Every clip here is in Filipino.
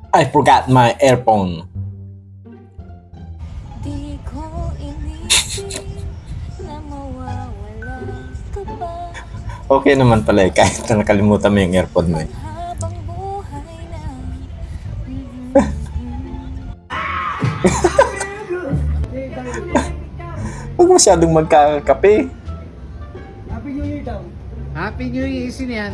I forgot my earphone. Di ko inisip na mawawala ka pa Okay naman pala eh, kahit na nakalimutan mo yung earphone mo eh. habang buhay na. Huwag masyadong magkakape. Happy New Year daw. Happy New Year, sino yan?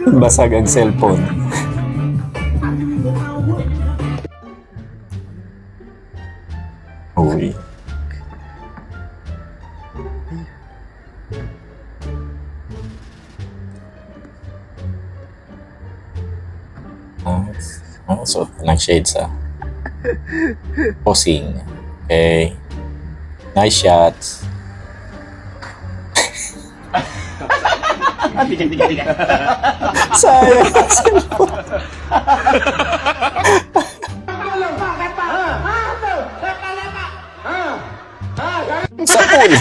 Basag ang cellphone. Uy. So, ng shades ah. Posing. Okay. Nice shots. Sayang ang cellphone. Sa pool.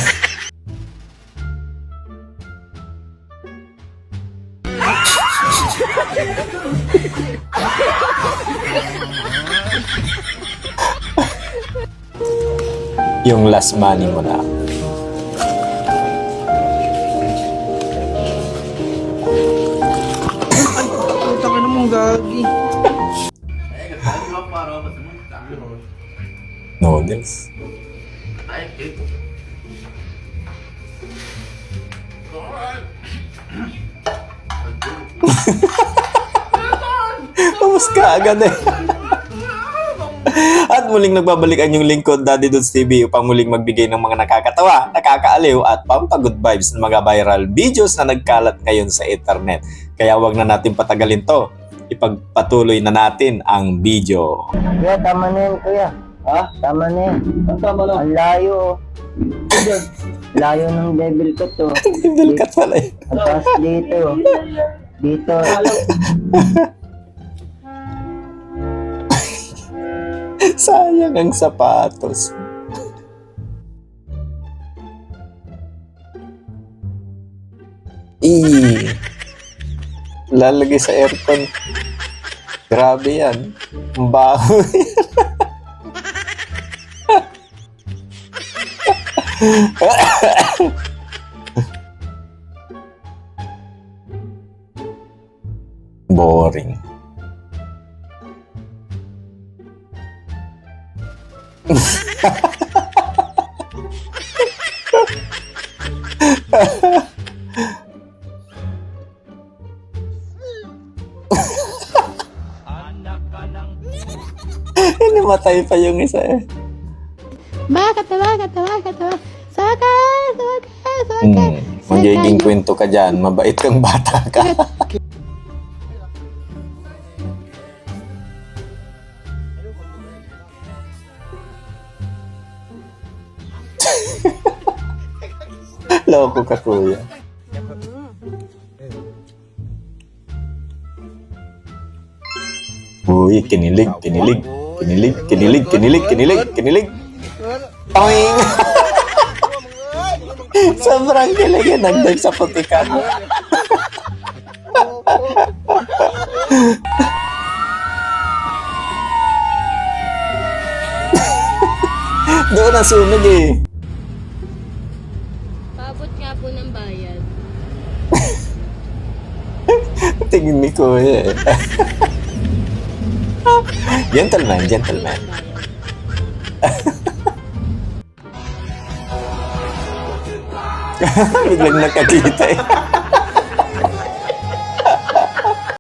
Yung last money mo na. Putang ina mong gagi. Noodles. Tapos ka agad eh. At muling nagbabalik ang inyong lingkod, Daddy Dudes TV, upang muling magbigay ng mga nakakatawa, nakakaaliw at pampagood vibes ng mga viral videos na nagkalat ngayon sa internet. Kaya wag na natin patagalin to. Ipagpatuloy na natin ang video. Kuya, tama na yan, kuya. Ha? Tama na yan. Tama lang. Ang layo, oh. Layo ng devil ko to. Devil cut pala eh. Tapos dito. Dito. Sayang ang sapatos. Lalagay sa aircon. Grabe yan. Ang baho. Boring. Matay pa yung isa eh. Bakit? Saka. Magiging kwento ka dyan. Mabait kang bata ka. Loko ka, kuya. Uy, kinilig. Oing! Sobrang kilig yan. Nagdag sa putikan. Doon ang sunog eh. Paabot nga po ng bayad. Tingin ni kuya eh. Gentleman. Biglang nakakita eh.